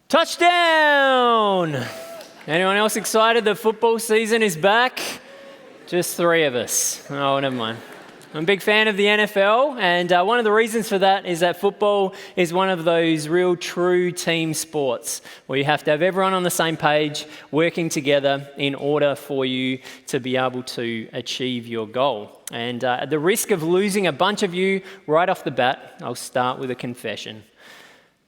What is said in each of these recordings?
Touchdown! Anyone else excited that football season is back? Just three of us. Oh, never mind. I'm a big fan of the NFL, and one of the reasons for that is that football is one of those real true team sports where you have to have everyone on the same page, working together in order for you to be able to achieve your goal. And at the risk of losing a bunch of you right off the bat, I'll start with a confession.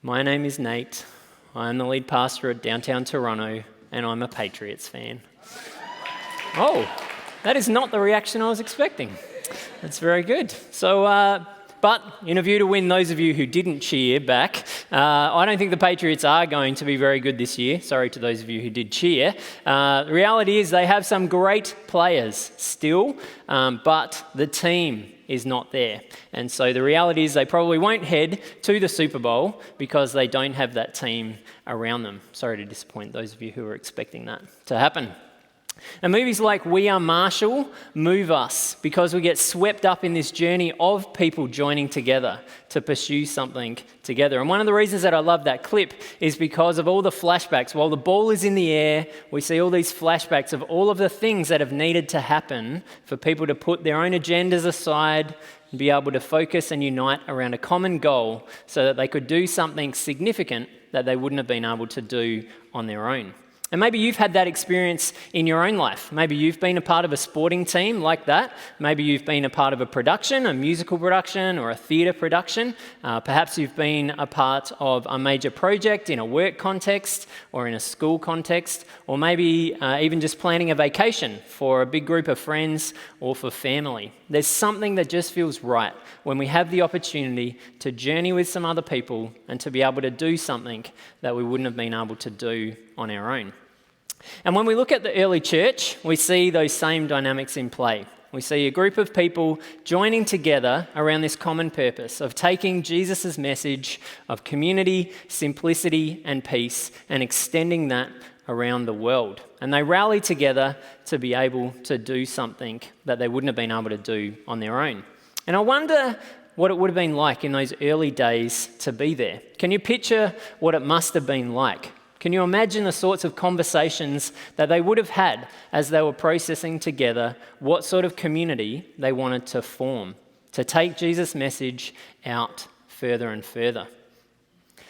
My name is Nate. I'm the lead pastor at downtown Toronto, and I'm a Patriots fan. Oh, that is not the reaction I was expecting. That's very good. So, but in a view to win those of you who didn't cheer back, I don't think the Patriots are going to be very good this year. Sorry to those of you who did cheer. The reality is they have some great players still, but the team is not there. And so the reality is they probably won't head to the Super Bowl because they don't have that team around them. Sorry to disappoint those of you who were expecting that to happen. And movies like We Are Marshall move us because we get swept up in this journey of people joining together to pursue something together. And one of the reasons that I love that clip is because of all the flashbacks. While the ball is in the air, we see all these flashbacks of all of the things that have needed to happen for people to put their own agendas aside and be able to focus and unite around a common goal so that they could do something significant that they wouldn't have been able to do on their own. And maybe you've had that experience in your own life. Maybe you've been a part of a sporting team like that. Maybe you've been a part of a production, a musical production or a theatre production. Perhaps you've been a part of a major project in a work context or in a school context, or maybe even just planning a vacation for a big group of friends or for family. There's something that just feels right when we have the opportunity to journey with some other people and to be able to do something that we wouldn't have been able to do on our own. And when we look at the early church, we see those same dynamics in play. We see a group of people joining together around this common purpose of taking Jesus' message of community, simplicity, and peace and extending that around the world. And they rally together to be able to do something that they wouldn't have been able to do on their own. And I wonder what it would have been like in those early days to be there. Can you picture what it must have been like? Can you imagine the sorts of conversations that they would have had as they were processing together what sort of community they wanted to form, to take Jesus' message out further and further?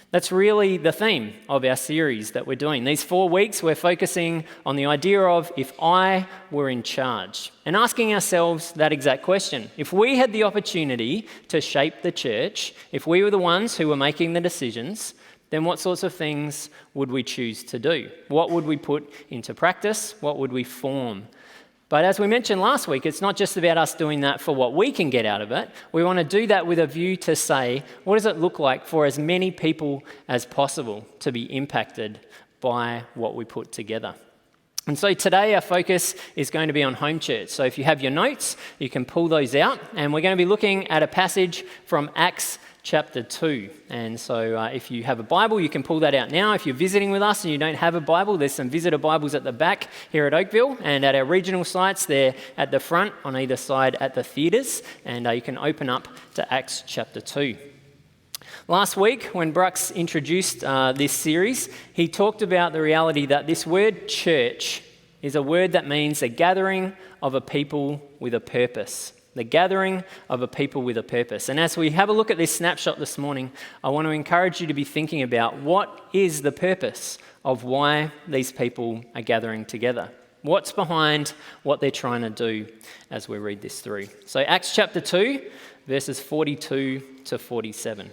That's really the theme of our series that we're doing. These 4 weeks, we're focusing on the idea of if I were in charge and asking ourselves that exact question. If we had the opportunity to shape the church, if we were the ones who were making the decisions, then what sorts of things would we choose to do? What would we put into practice? What would we form? But as we mentioned last week, it's not just about us doing that for what we can get out of it. We want to do that with a view to say, what does it look like for as many people as possible to be impacted by what we put together? And so today our focus is going to be on home church. So if you have your notes, you can pull those out. And we're going to be looking at a passage from Acts chapter 2. And so if you have a Bible, you can pull that out now. If you're visiting with us and you don't have a Bible, there's some visitor Bibles at the back here at Oakville, and at our regional sites, they're at the front on either side at the theatres, and you can open up to Acts chapter 2. Last week, when Brooks introduced this series, he talked about the reality that this word church is a word that means a gathering of a people with a purpose. The gathering of a people with a purpose. And as we have a look at this snapshot this morning, I want to encourage you to be thinking about what is the purpose of why these people are gathering together. What's behind what they're trying to do as we read this through. So Acts chapter 2, verses 42 to 47.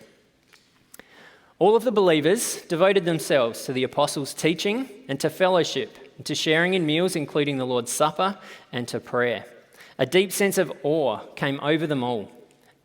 All of the believers devoted themselves to the apostles' teaching and to fellowship, and to sharing in meals, including the Lord's Supper, and to prayer. A deep sense of awe came over them all,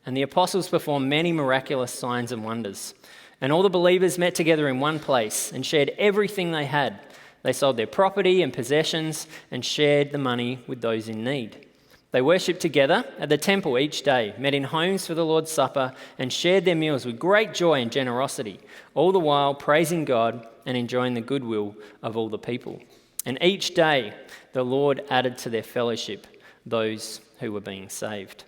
and the apostles performed many miraculous signs and wonders. And all the believers met together in one place and shared everything they had. They sold their property and possessions and shared the money with those in need. They worshipped together at the temple each day, met in homes for the Lord's Supper, and shared their meals with great joy and generosity, all the while praising God and enjoying the goodwill of all the people. And each day the Lord added to their fellowship those who were being saved.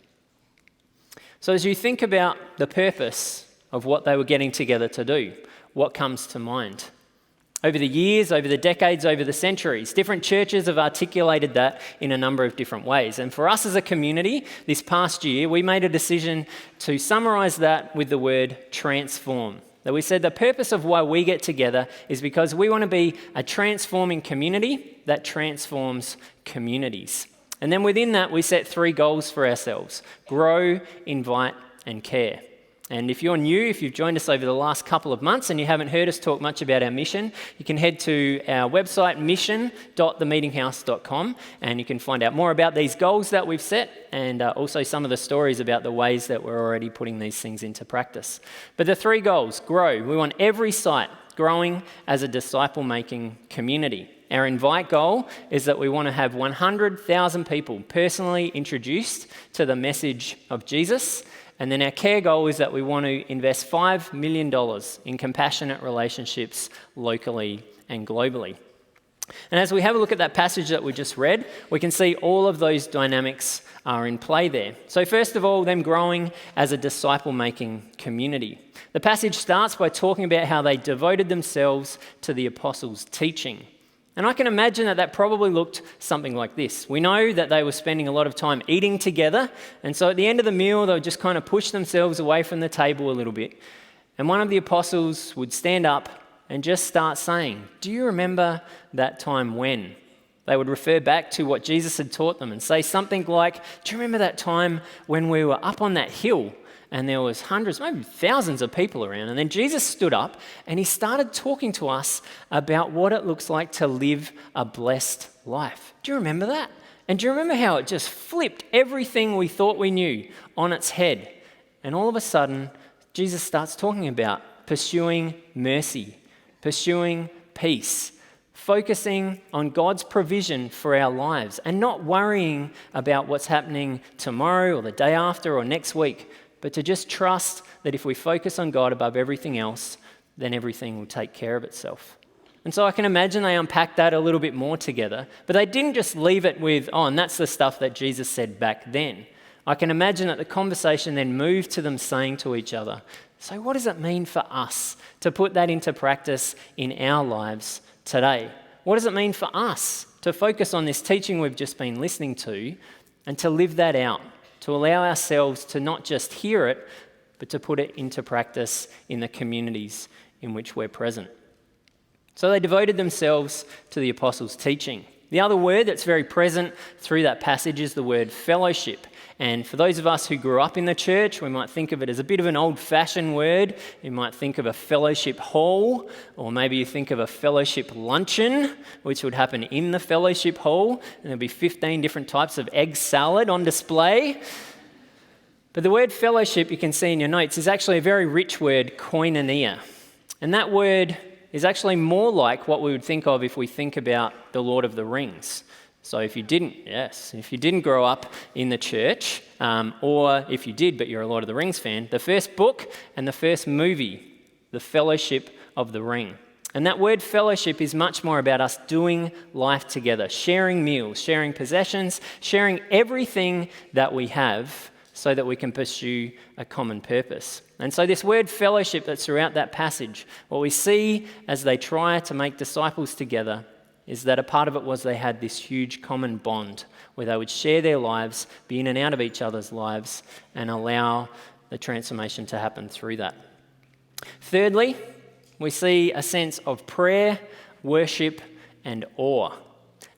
So as you think about the purpose of what they were getting together to do, what comes to mind? Over the years, over the decades, over the centuries, different churches have articulated that in a number of different ways. And for us as a community, this past year, we made a decision to summarise that with the word transform. That we said the purpose of why we get together is because we want to be a transforming community that transforms communities. And then within that, we set 3 goals for ourselves: grow, invite, and care. And if you're new, if you've joined us over the last couple of months and you haven't heard us talk much about our mission, you can head to our website, mission.themeetinghouse.com, and you can find out more about these goals that we've set and also some of the stories about the ways that we're already putting these things into practice. But the 3 goals: grow. We want every site growing as a disciple-making community. Our invite goal is that we want to have 100,000 people personally introduced to the message of Jesus. And then our care goal is that we want to invest $5 million in compassionate relationships locally and globally. And as we have a look at that passage that we just read, we can see all of those dynamics are in play there. So first of all, them growing as a disciple-making community. The passage starts by talking about how they devoted themselves to the apostles' teaching. And I can imagine that probably looked something like this. We know that they were spending a lot of time eating together, and so at the end of the meal, they would just kind of push themselves away from the table a little bit. And one of the apostles would stand up and just start saying, "Do you remember that time when?" They would refer back to what Jesus had taught them and say something like, "Do you remember that time when we were up on that hill and there was hundreds, maybe thousands of people around?" And then Jesus stood up and he started talking to us about what it looks like to live a blessed life. Do you remember that? And do you remember how it just flipped everything we thought we knew on its head? And all of a sudden, Jesus starts talking about pursuing mercy, pursuing peace, focusing on God's provision for our lives and not worrying about what's happening tomorrow or the day after or next week, but to just trust that if we focus on God above everything else, then everything will take care of itself. And so I can imagine they unpacked that a little bit more together, but they didn't just leave it with, "Oh, and that's the stuff that Jesus said back then." I can imagine that the conversation then moved to them saying to each other, "So what does it mean for us to put that into practice in our lives today? What does it mean for us to focus on this teaching we've just been listening to and to live that out, to allow ourselves to not just hear it, but to put it into practice in the communities in which we're present?" So they devoted themselves to the apostles' teaching. The other word that's very present through that passage is the word fellowship. And for those of us who grew up in the church, we might think of it as a bit of an old-fashioned word. You might think of a fellowship hall, or maybe you think of a fellowship luncheon, which would happen in the fellowship hall, and there'll be 15 different types of egg salad on display. But the word fellowship, you can see in your notes, is actually a very rich word, koinonia. And that word is actually more like what we would think of if we think about the Lord of the Rings. So if you didn't grow up in the church, or if you did but you're a Lord of the Rings fan, the first book and the first movie, The Fellowship of the Ring. And that word fellowship is much more about us doing life together, sharing meals, sharing possessions, sharing everything that we have so that we can pursue a common purpose. And so this word fellowship that's throughout that passage, what we see as they try to make disciples together is that a part of it was they had this huge common bond where they would share their lives, be in and out of each other's lives, and allow the transformation to happen through that. Thirdly, we see a sense of prayer, worship, and awe.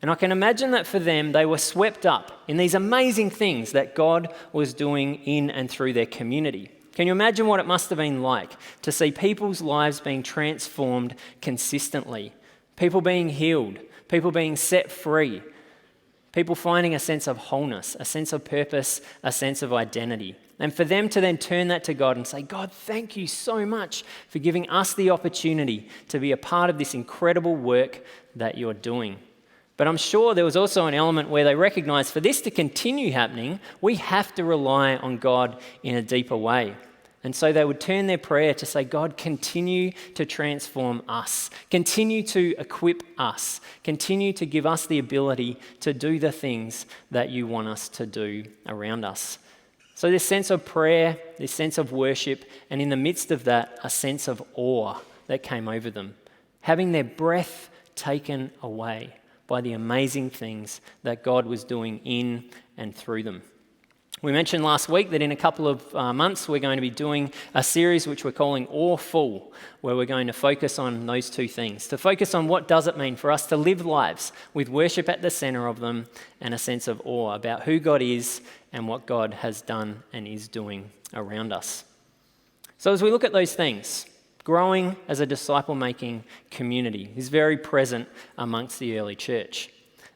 And I can imagine that for them, they were swept up in these amazing things that God was doing in and through their community. Can you imagine what it must have been like to see people's lives being transformed consistently? People being healed, people being set free, people finding a sense of wholeness, a sense of purpose, a sense of identity. And for them to then turn that to God and say, "God, thank you so much for giving us the opportunity to be a part of this incredible work that you're doing." But I'm sure there was also an element where they recognized for this to continue happening, we have to rely on God in a deeper way. And so they would turn their prayer to say, "God, continue to transform us. Continue to equip us. Continue to give us the ability to do the things that you want us to do around us." So this sense of prayer, this sense of worship, and in the midst of that, a sense of awe that came over them. having their breath taken away by the amazing things that God was doing in and through them. We mentioned last week that in a couple of months we're going to be doing a series which we're calling Awful, where we're going to focus on those two things. To focus on what does it mean for us to live lives with worship at the centre of them and a sense of awe about who God is and what God has done and is doing around us. So as we look at those things, growing as a disciple-making community is very present amongst the early church.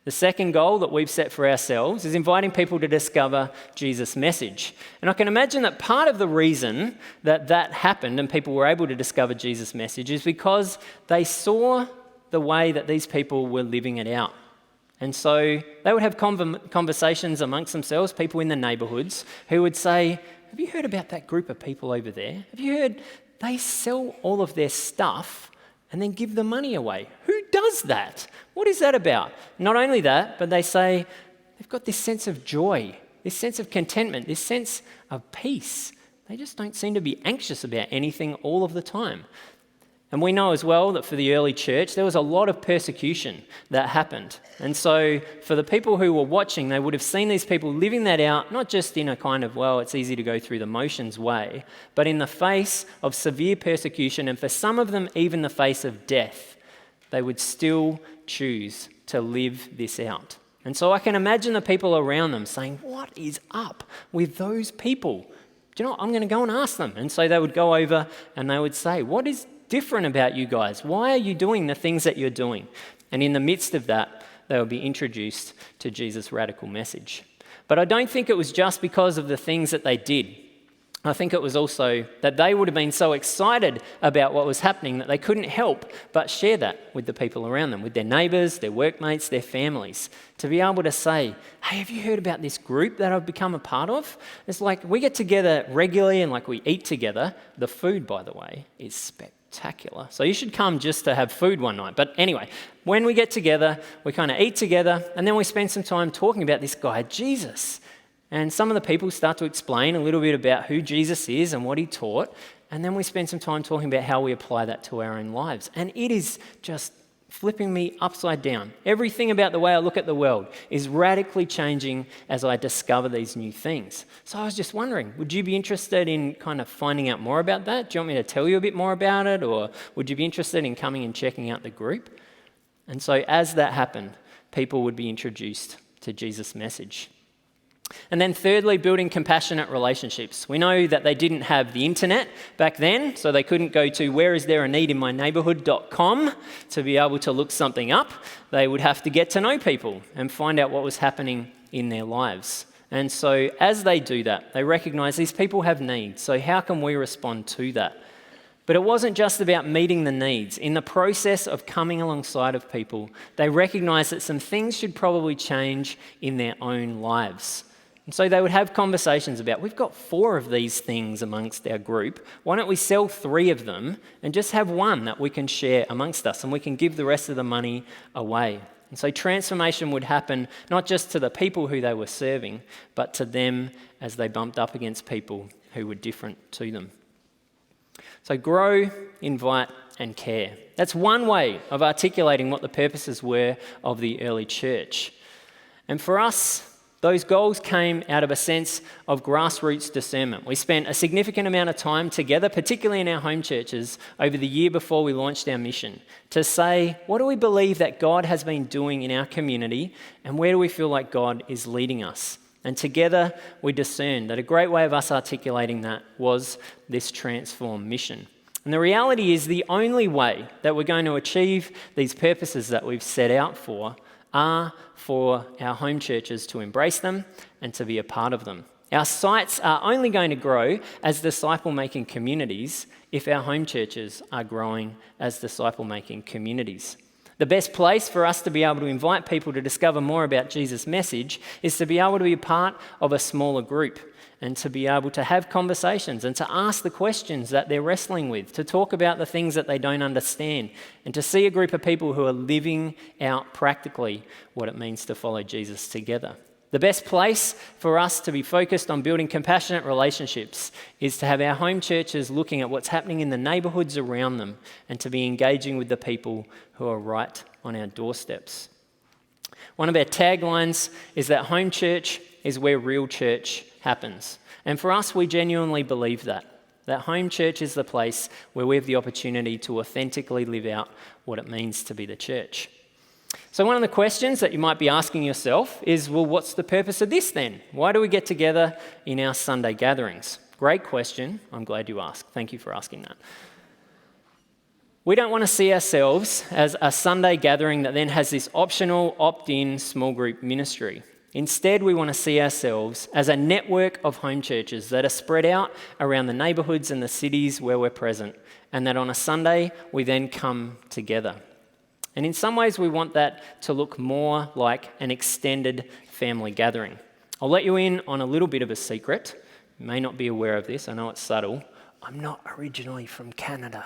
The second goal that we've set for ourselves is inviting people to discover Jesus' message. And I can imagine that part of the reason that that happened and people were able to discover Jesus' message is because they saw the way that these people were living it out. And so they would have conversations amongst themselves, people in the neighbourhoods, who would say, have you heard about that group of people over there? Have you heard they sell all of their stuff and then give the money away? Who does that? What is that about? Not only that, but they say they've got this sense of joy, this sense of contentment, this sense of peace. They just don't seem to be anxious about anything all of the time. And we know as well that for the early church, there was a lot of persecution that happened. And so for the people who were watching, they would have seen these people living that out, not just in a kind of, well, it's easy to go through the motions way, but in the face of severe persecution, and for some of them, even the face of death, they would still choose to live this out. And so I can imagine the people around them saying, what is up with those people? Do you know what? I'm going to go and ask them. And so they would go over and they would say, what is different about you guys? Why are you doing the things that you're doing? And in the midst of that, they would be introduced to Jesus' radical message. But I don't think it was just because of the things that they did. I think it was also that they would have been so excited about what was happening that they couldn't help but share that with the people around them, with their neighbours, their workmates, their families, to be able to say, hey, have you heard about this group that I've become a part of? It's like we get together regularly and like we eat together. The food, by the way, is spectacular. So you should come just to have food one night. But anyway, when we get together, we kind of eat together and then we spend some time talking about this guy, Jesus. And some of the people start to explain a little bit about who Jesus is and what he taught. And then we spend some time talking about how we apply that to our own lives. And it is just flipping me upside down. Everything about the way I look at the world is radically changing as I discover these new things. So I was just wondering, would you be interested in kind of finding out more about that? Do you want me to tell you a bit more about it? Or would you be interested in coming and checking out the group? And so as that happened, people would be introduced to Jesus' message. And then thirdly, building compassionate relationships. We know that they didn't have the internet back then, so they couldn't go to whereistthereaneedinmyneighbourhood.com to be able to look something up. They would have to get to know people and find out what was happening in their lives. And so as they do that, they recognise these people have needs, so how can we respond to that? But it wasn't just about meeting the needs. In the process of coming alongside of people, they recognised that some things should probably change in their own lives. And so they would have conversations about, we've got 4 of these things amongst our group. Why don't we sell 3 of them and just have one that we can share amongst us and we can give the rest of the money away. And so transformation would happen not just to the people who they were serving, but to them as they bumped up against people who were different to them. So grow, invite, and care. That's one way of articulating what the purposes were of the early church. And for us, those goals came out of a sense of grassroots discernment. We spent a significant amount of time together, particularly in our home churches, over the year before we launched our mission, to say, what do we believe that God has been doing in our community, and where do we feel like God is leading us? And together we discerned that a great way of us articulating that was this transform mission. And the reality is the only way that we're going to achieve these purposes that we've set out for are for our home churches to embrace them and to be a part of them. Our sites are only going to grow as disciple-making communities if our home churches are growing as disciple-making communities. The best place for us to be able to invite people to discover more about Jesus' message is to be able to be a part of a smaller group and to be able to have conversations and to ask the questions that they're wrestling with, to talk about the things that they don't understand, and to see a group of people who are living out practically what it means to follow Jesus together. The best place for us to be focused on building compassionate relationships is to have our home churches looking at what's happening in the neighbourhoods around them and to be engaging with the people who are right on our doorsteps. One of our taglines is that home church is where real church happens. And for us, we genuinely believe that home church is the place where we have the opportunity to authentically live out what it means to be the church. So one of the questions that you might be asking yourself is, well, what's the purpose of this then? Why do we get together in our Sunday gatherings? Great question. I'm glad you asked. Thank you for asking that. We don't want to see ourselves as a Sunday gathering that then has this optional opt-in small group ministry. Instead, we want to see ourselves as a network of home churches that are spread out around the neighbourhoods and the cities where we're present, and that on a Sunday we then come together. And in some ways, we want that to look more like an extended family gathering. I'll let you in on a little bit of a secret. You may not be aware of this. I know it's subtle. I'm not originally from Canada.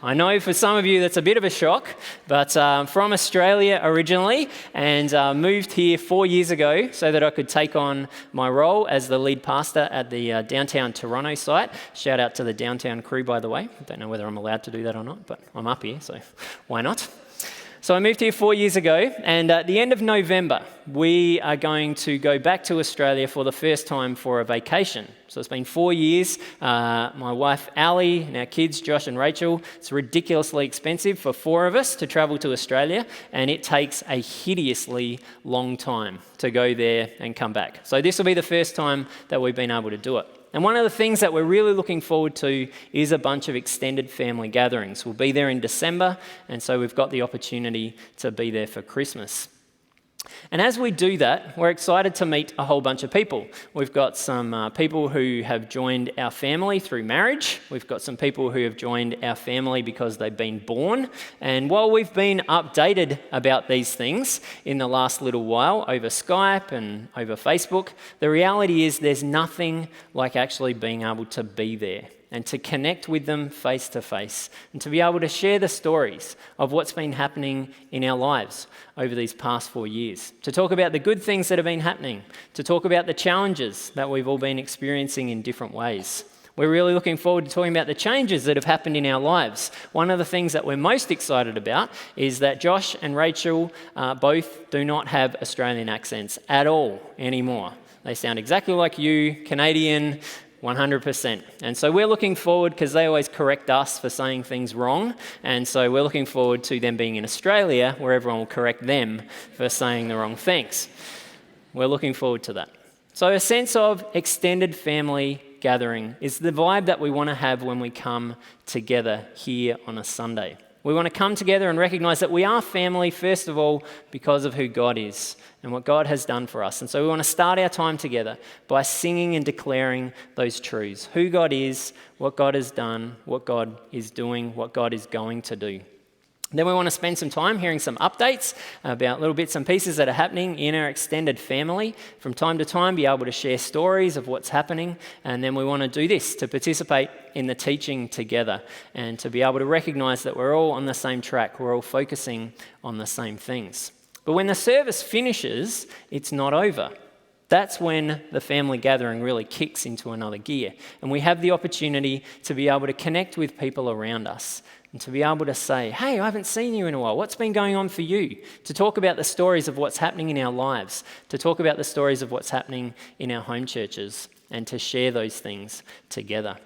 I know for some of you that's a bit of a shock, but from Australia originally, and moved here 4 years ago so that I could take on my role as the lead pastor at the downtown Toronto site. Shout out to the downtown crew, by the way. I don't know whether I'm allowed to do that or not, but I'm up here, so why not? So I moved here 4 years ago, and at the end of November, we are going to go back to Australia for the first time for a vacation. So it's been 4 years. My wife, Ali, and our kids, Josh and Rachel. It's ridiculously expensive for 4 of us to travel to Australia, and it takes a hideously long time to go there and come back. So this will be the first time that we've been able to do it. And one of the things that we're really looking forward to is a bunch of extended family gatherings. We'll be there in December, and so we've got the opportunity to be there for Christmas. And as we do that, we're excited to meet a whole bunch of people. We've got some people who have joined our family through marriage. We've got some people who have joined our family because they've been born. And while we've been updated about these things in the last little while over Skype and over Facebook, the reality is there's nothing like actually being able to be there and to connect with them face to face, and to be able to share the stories of what's been happening in our lives over these past 4 years, to talk about the good things that have been happening, to talk about the challenges that we've all been experiencing in different ways. We're really looking forward to talking about the changes that have happened in our lives. One of the things that we're most excited about is that Josh and Rachel both do not have Australian accents at all anymore. They sound exactly like you, Canadian, 100%. And so we're looking forward, because they always correct us for saying things wrong, and so we're looking forward to them being in Australia where everyone will correct them for saying the wrong things. We're looking forward to that. So a sense of extended family gathering is the vibe that we want to have when we come together here on a Sunday. We want to come together and recognise that we are family, first of all, because of who God is and what God has done for us. And so we want to start our time together by singing and declaring those truths: who God is, what God has done, what God is doing, what God is going to do. Then we want to spend some time hearing some updates about little bits and pieces that are happening in our extended family. From time to time, be able to share stories of what's happening. And then we want to do this to participate in the teaching together and to be able to recognise that we're all on the same track. We're all focusing on the same things. But when the service finishes, it's not over. That's when the family gathering really kicks into another gear. And we have the opportunity to be able to connect with people around us and to be able to say, hey, I haven't seen you in a while. What's been going on for you? To talk about the stories of what's happening in our lives, to talk about the stories of what's happening in our home churches, and to share those things together.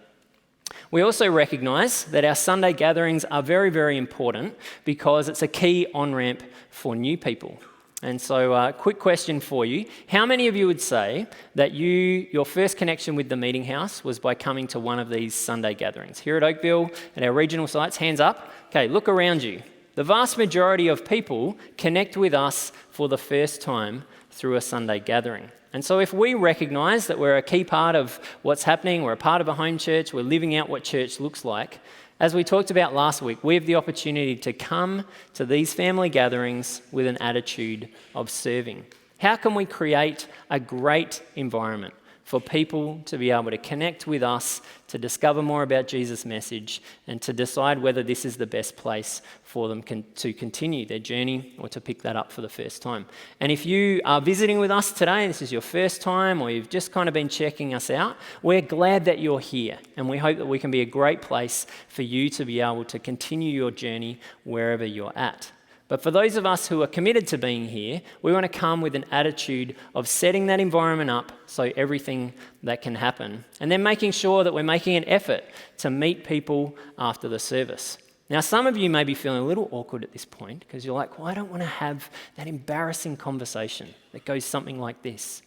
We also recognise that our Sunday gatherings are very, very important because it's a key on-ramp for new people. And so, quick question for you. How many of you would say that your first connection with the Meeting House was by coming to one of these Sunday gatherings? Here at Oakville, at our regional sites, hands up. Okay, look around you. The vast majority of people connect with us for the first time through a Sunday gathering. And so if we recognise that we're a key part of what's happening, we're a part of a home church, we're living out what church looks like, as we talked about last week, we have the opportunity to come to these family gatherings with an attitude of serving. How can we create a great environment for people to be able to connect with us, to discover more about Jesus' message, and to decide whether this is the best place for them to continue their journey or to pick that up for the first time. And if you are visiting with us today, and this is your first time, or you've just kind of been checking us out, we're glad that you're here, and we hope that we can be a great place for you to be able to continue your journey wherever you're at. But for those of us who are committed to being here, we want to come with an attitude of setting that environment up so everything that can happen, and then making sure that we're making an effort to meet people after the service. Now, some of you may be feeling a little awkward at this point because you're like, well, I don't want to have that embarrassing conversation that goes something like this.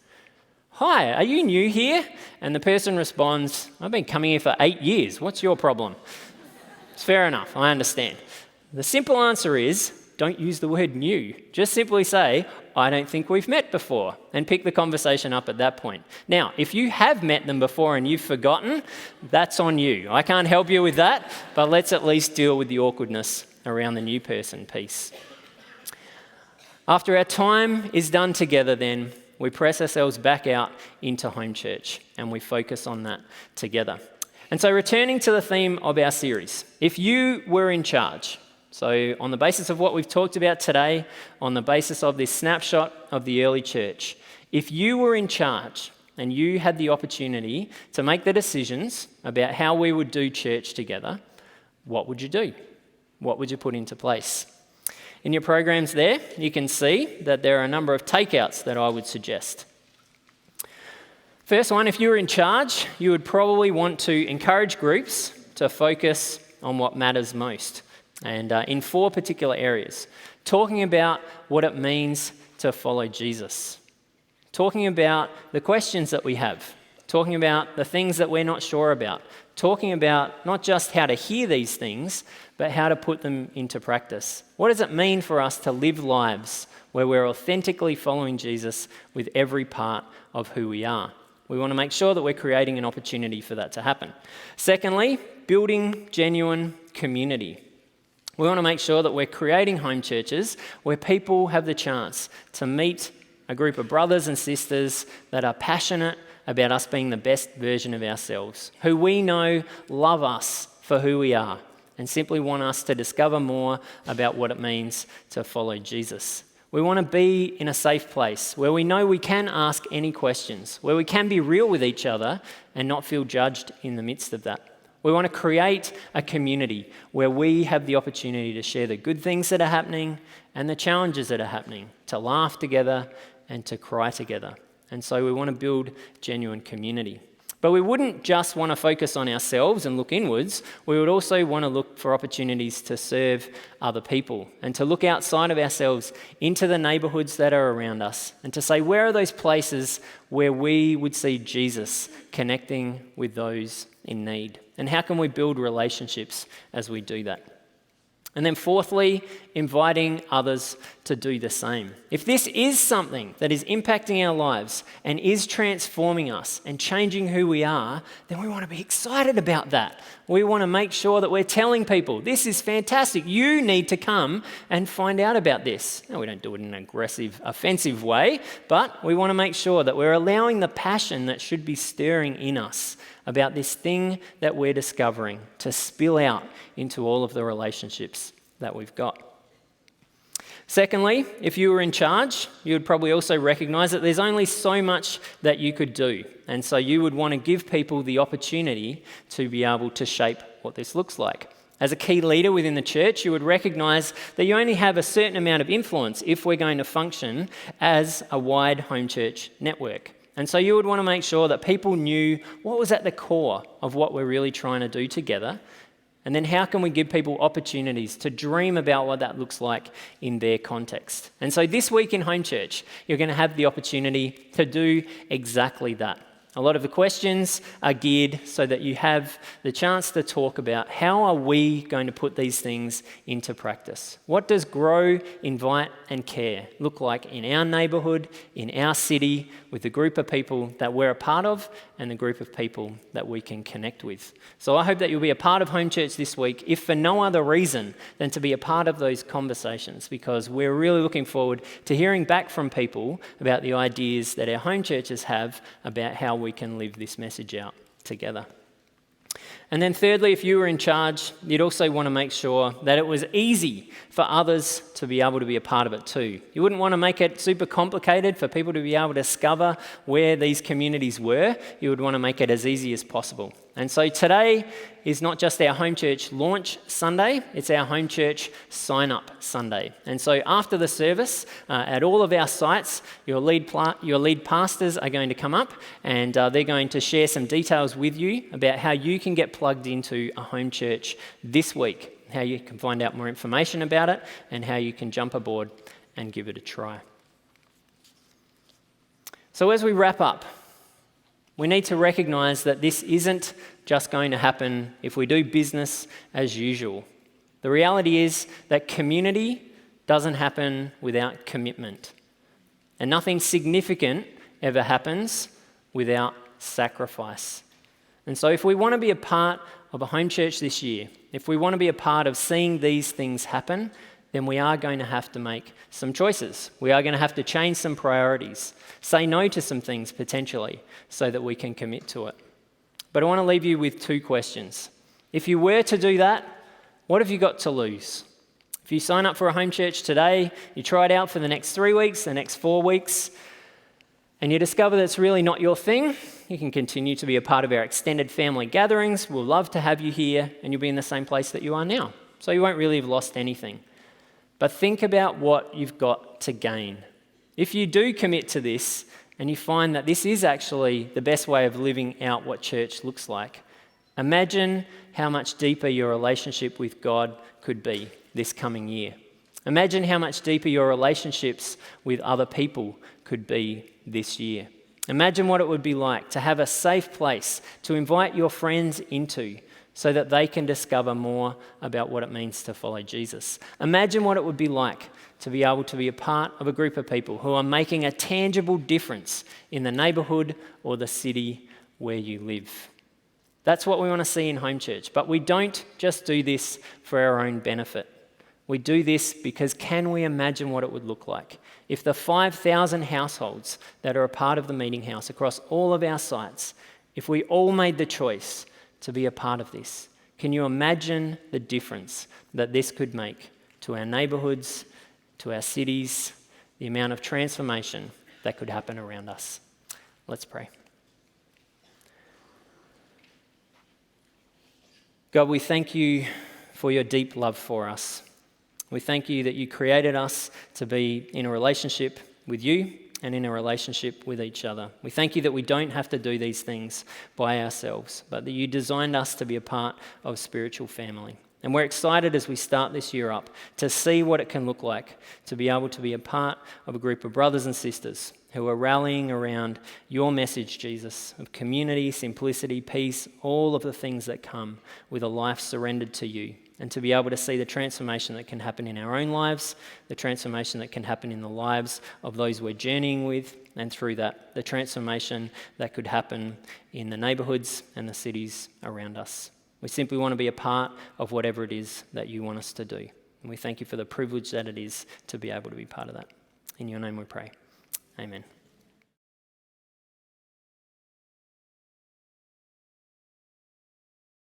Hi, are you new here? And the person responds, I've been coming here for 8 years. What's your problem? It's fair enough. I understand. The simple answer is, don't use the word new. Just simply say, I don't think we've met before, and pick the conversation up at that point. Now, if you have met them before and you've forgotten, that's on you. I can't help you with that, but let's at least deal with the awkwardness around the new person piece. After our time is done together then, we press ourselves back out into home church and we focus on that together. And so returning to the theme of our series, if you were in charge, so on the basis of what we've talked about today, on the basis of this snapshot of the early church, if you were in charge and you had the opportunity to make the decisions about how we would do church together, what would you do? What would you put into place? In your programs there, you can see that there are a number of takeouts that I would suggest. First one, if you were in charge, you would probably want to encourage groups to focus on what matters most. And in 4 particular areas, talking about what it means to follow Jesus, talking about the questions that we have, talking about the things that we're not sure about, talking about not just how to hear these things, but how to put them into practice. What does it mean for us to live lives where we're authentically following Jesus with every part of who we are? We want to make sure that we're creating an opportunity for that to happen. Secondly, building genuine community. We want to make sure that we're creating home churches where people have the chance to meet a group of brothers and sisters that are passionate about us being the best version of ourselves, who we know love us for who we are and simply want us to discover more about what it means to follow Jesus. We want to be in a safe place where we know we can ask any questions, where we can be real with each other and not feel judged in the midst of that. We want to create a community where we have the opportunity to share the good things that are happening and the challenges that are happening, to laugh together and to cry together. And so we want to build genuine community. But we wouldn't just want to focus on ourselves and look inwards. We would also want to look for opportunities to serve other people and to look outside of ourselves into the neighbourhoods that are around us and to say, where are those places where we would see Jesus connecting with those in need? And how can we build relationships as we do that? And then fourthly, inviting others to do the same. If this is something that is impacting our lives and is transforming us and changing who we are, then we want to be excited about that. We want to make sure that we're telling people, this is fantastic. You need to come and find out about this. Now, we don't do it in an aggressive, offensive way, but we want to make sure that we're allowing the passion that should be stirring in us about this thing that we're discovering to spill out into all of the relationships that we've got. Secondly, if you were in charge, you would probably also recognize that there's only so much that you could do. And so you would want to give people the opportunity to be able to shape what this looks like. As a key leader within the church, you would recognize that you only have a certain amount of influence if we're going to function as a wide home church network. And so you would want to make sure that people knew what was at the core of what we're really trying to do together. And then how can we give people opportunities to dream about what that looks like in their context? And so this week in Home Church, you're going to have the opportunity to do exactly that. A lot of the questions are geared so that you have the chance to talk about how are we going to put these things into practice? What does grow, invite and care look like in our neighbourhood, in our city, with the group of people that we're a part of and the group of people that we can connect with? So I hope that you'll be a part of Home Church this week, if for no other reason than to be a part of those conversations, because we're really looking forward to hearing back from people about the ideas that our home churches have about how we can live this message out together. And then thirdly, if you were in charge, you'd also want to make sure that it was easy for others to be able to be a part of it too. You wouldn't want to make it super complicated for people to be able to discover where these communities were. You would want to make it as easy as possible. And so today is not just our home church launch Sunday, it's our home church sign up Sunday. And so after the service, at all of our sites, your lead pastors are going to come up and they're going to share some details with you about how you can get plugged into a home church this week, how you can find out more information about it and how you can jump aboard and give it a try. So as we wrap up, we need to recognise that this isn't just going to happen if we do business as usual. The reality is that community doesn't happen without commitment. And nothing significant ever happens without sacrifice. And so if we want to be a part of a home church this year, if we want to be a part of seeing these things happen, then we are going to have to make some choices. We are going to have to change some priorities, say no to some things potentially, so that we can commit to it. But I want to leave you with two questions. If you were to do that, what have you got to lose? If you sign up for a home church today, you try it out for the next 3 weeks, the next 4 weeks, and you discover that it's really not your thing, you can continue to be a part of our extended family gatherings. We'll love to have you here, and you'll be in the same place that you are now. So you won't really have lost anything. But think about what you've got to gain. If you do commit to this and you find that this is actually the best way of living out what church looks like, imagine how much deeper your relationship with God could be this coming year. Imagine how much deeper your relationships with other people could be this year. Imagine what it would be like to have a safe place to invite your friends into so that they can discover more about what it means to follow Jesus. Imagine what it would be like to be able to be a part of a group of people who are making a tangible difference in the neighbourhood or the city where you live. That's what we want to see in home church. But we don't just do this for our own benefit. We do this because can we imagine what it would look like if the 5,000 households that are a part of the meeting house across all of our sites, if we all made the choice to be a part of this? Can you imagine the difference that this could make to our neighbourhoods, to our cities, the amount of transformation that could happen around us? Let's pray. God, we thank you for your deep love for us. We thank you that you created us to be in a relationship with you and in a relationship with each other. We thank you that we don't have to do these things by ourselves, but that you designed us to be a part of spiritual family. And we're excited as we start this year up to see what it can look like to be able to be a part of a group of brothers and sisters who are rallying around your message, Jesus, of community, simplicity, peace, all of the things that come with a life surrendered to you. And to be able to see the transformation that can happen in our own lives, the transformation that can happen in the lives of those we're journeying with, and through that, the transformation that could happen in the neighbourhoods and the cities around us. We simply want to be a part of whatever it is that you want us to do. And we thank you for the privilege that it is to be able to be part of that. In your name we pray. Amen.